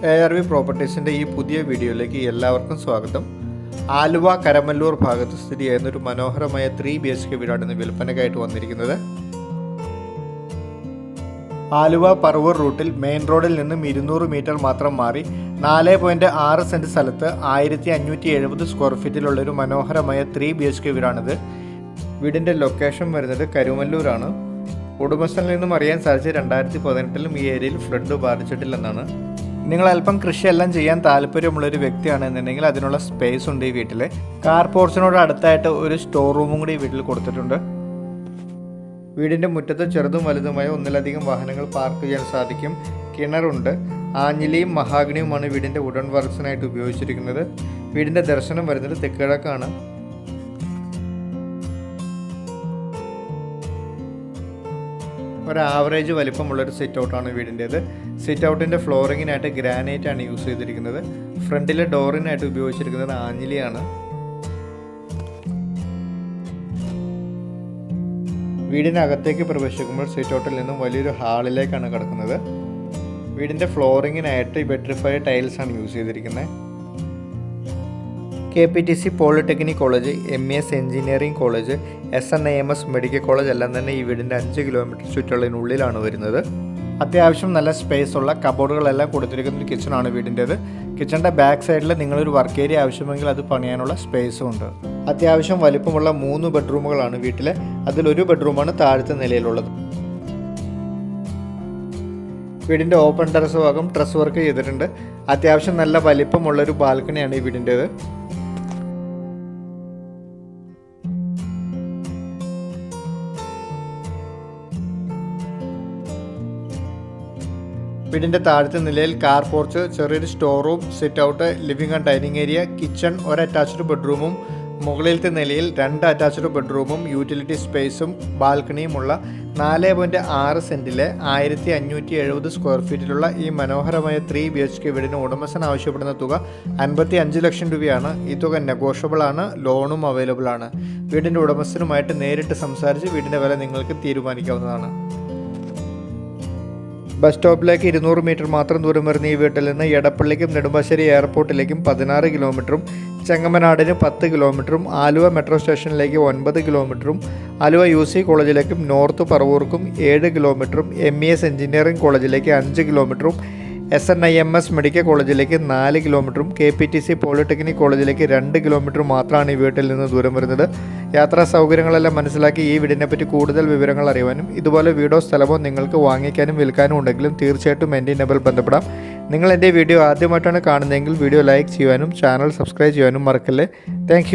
ARV പ്രോപ്പർട്ടീസിൻ്റെ ഈ പുതിയ വീഡിയോയിലേക്ക് എല്ലാവർക്കും സ്വാഗതം. ആലുവ കരമല്ലൂർ ഭാഗത്ത് സ്ഥിതി ചെയ്യുന്ന ഒരു മനോഹരമായ 3 BHK വീടാണ് ഇന്ന് വിൽപ്പനയ്ക്കായിട്ട് വന്നിരിക്കുന്നത്. ആലുവ പറവൂർ റൂട്ടിൽ മെയിൻ റോഡിൽ നിന്നും 200 മീറ്റർ മാത്രം മാറി 4.6 സെൻറ്റ് സ്ഥലത്ത് 1570 സ്ക്വയർ ഫീറ്റിലുള്ള ഒരു മനോഹരമായ 3 BHK വീടാണിത്. വീടിൻ്റെ ലൊക്കേഷൻ വരുന്നത് കരുമല്ലൂരാണ്. ഉടമസ്ഥനിൽ നിന്നും അറിയാൻ സാധിച്ചത് 2018 ഈ ഏരിയയിൽ ഫ്ലഡ് ബാധിച്ചിട്ടില്ലെന്നാണ്. നിങ്ങൾ അല്പം കൃഷിയെല്ലാം ചെയ്യാൻ താല്പര്യമുള്ളൊരു വ്യക്തിയാണെന്നുണ്ടെങ്കിൽ അതിനുള്ള സ്പേസ് ഉണ്ട് ഈ വീട്ടിൽ. കാർ പോർച്ചിനോട് അടുത്തായിട്ട് ഒരു സ്റ്റോർ റൂമും കൂടി ഈ വീട്ടിൽ കൊടുത്തിട്ടുണ്ട്. വീടിൻ്റെ മുറ്റത്ത് ചെറുതും വലുതുമായ ഒന്നിലധികം വാഹനങ്ങൾ പാർക്ക് ചെയ്യാൻ സാധിക്കും. കിണറുണ്ട്. ആഞ്ഞിലിയും മഹാഗണിയുമാണ് വീടിൻ്റെ വുഡൻ വർക്ക്സിനായിട്ട് ഉപയോഗിച്ചിരിക്കുന്നത്. വീടിൻ്റെ ദർശനം വരുന്നത് തെക്കിഴക്കാണ്. ഒരു ആവറേജ് വലിപ്പമുള്ളൊരു സിറ്റ് ഔട്ടാണ് വീടിൻ്റേത്. സിറ്റ് ഔട്ടിൻ്റെ ഫ്ലോറിങ്ങിനായിട്ട് ഗ്രാനൈറ്റ് ആണ് യൂസ് ചെയ്തിരിക്കുന്നത്. ഫ്രണ്ടിലെ ഡോറിനായിട്ട് ഉപയോഗിച്ചിരിക്കുന്നത് ആഞ്ഞിലിയാണ്. വീടിനകത്തേക്ക് പ്രവേശിക്കുമ്പോൾ സിറ്റ് ഔട്ടിൽ നിന്നും വലിയൊരു ഹാളിലേക്കാണ് കിടക്കുന്നത്. വീടിൻ്റെ ഫ്ലോറിങ്ങിനായിട്ട് വെട്രിഫൈഡ് ടൈൽസാണ് യൂസ് ചെയ്തിരിക്കുന്നത്. KPTC polytechnic college, MES engineering college, SNIMS medical college എല്ലാം തന്നെ ഈ വീടിൻ്റെ 5 കിലോമീറ്റർ ചുറ്റളവിനുള്ളിലാണ് വരുന്നത്. അത്യാവശ്യം നല്ല സ്പേസ് ഉള്ള കബോർഡുകളെല്ലാം കൊടുത്തിരിക്കുന്ന ഒരു കിച്ചണാണ് വീടിൻ്റേത്. കിച്ചണിൻ്റെ ബാക്ക് സൈഡിൽ നിങ്ങളൊരു വർക്ക് ഏരിയ ആവശ്യമെങ്കിൽ അത് പണിയാനുള്ള സ്പേസും ഉണ്ട്. അത്യാവശ്യം വലിപ്പമുള്ള 3 ബെഡ്റൂമുകളാണ് വീട്ടിൽ. അതിലൊരു ബെഡ്റൂമാണ് താഴത്തെ നിലയിലുള്ളത്. വീടിൻ്റെ ഓപ്പൺ ടെറസ് ഭാഗം ട്രസ് വർക്ക് ചെയ്തിട്ടുണ്ട്. അത്യാവശ്യം നല്ല വലിപ്പമുള്ളൊരു ബാൽക്കണിയാണ് ഈ വീടിൻ്റേത്. വീടിൻ്റെ താഴത്തെ നിലയിൽ കാർ പോർച്ച്, ചെറിയൊരു store room, sit out, living and dining area, kitchen, ഒരു അറ്റാച്ച്ഡ് ബെഡ്റൂമും മുകളിലത്തെ നിലയിൽ 2 അറ്റാച്ച്ഡ് ബെഡ്റൂമും യൂട്ടിലിറ്റി സ്പേസും ബാൽക്കണിയുമുള്ള 4.6 സെൻറ്റിലെ 1570 സ്ക്വയർ ഫീറ്റിലുള്ള ഈ മനോഹരമായ 3 BHK വീടിന് ഉടമസ്ഥൻ ആവശ്യപ്പെടുന്ന തുക 55 ലക്ഷം രൂപയാണ്. ഈ തുക നെഗോഷ്യബിൾ ആണ്. ലോണും അവൈലബിൾ ആണ്. വീടിൻ്റെ ഉടമസ്ഥനുമായിട്ട് നേരിട്ട് സംസാരിച്ച് വീടിൻ്റെ വില നിങ്ങൾക്ക് തീരുമാനിക്കാവുന്നതാണ്. ബസ് സ്റ്റോപ്പിലേക്ക് 200 മീറ്റർ മാത്രം ദൂരം വരുന്ന ഈ വീട്ടിൽ നിന്ന് എടപ്പള്ളിക്കും നെടുമ്പാശ്ശേരി എയർപോർട്ടിലേക്കും 16 കിലോമീറ്ററും, ചെങ്ങമനാടിന് 10 കിലോമീറ്ററും, ആലുവ മെട്രോ സ്റ്റേഷനിലേക്ക് 9 കിലോമീറ്ററും, ആലുവ UC കോളേജിലേക്കും നോർത്ത് പറവൂർക്കും 7 കിലോമീറ്ററും, MES എഞ്ചിനീയറിംഗ് കോളേജിലേക്ക് 5 കിലോമീറ്ററും, SNIMS മെഡിക്കൽ കോളേജിലേക്ക് 4 കിലോമീറ്ററും, KPTC പോളിടെക്നിക് കോളേജിലേക്ക് 2 കിലോമീറ്റർ മാത്രമാണ് ഈ വീട്ടിൽ നിന്ന് ദൂരം വരുന്നത്. യാത്രാ സൗകര്യങ്ങളെല്ലാം മനസ്സിലാക്കി ഈ വീടിനെ പറ്റി കൂടുതൽ വിവരങ്ങൾ അറിയുവാനും ഇതുപോലെ വീടോ സ്ഥലമോ നിങ്ങൾക്ക് വാങ്ങിക്കാനും വിൽക്കാനും ഉണ്ടെങ്കിലും തീർച്ചയായിട്ടും എൻ്റെ നമ്പറിൽ ബന്ധപ്പെടാം. നിങ്ങൾ എൻ്റെ വീഡിയോ ആദ്യമായിട്ടാണ് കാണുന്നതെങ്കിൽ വീഡിയോ ലൈക്ക് ചെയ്യുവാനും ചാനൽ സബ്സ്ക്രൈബ് ചെയ്യാനും മറക്കല്ലേ. താങ്ക്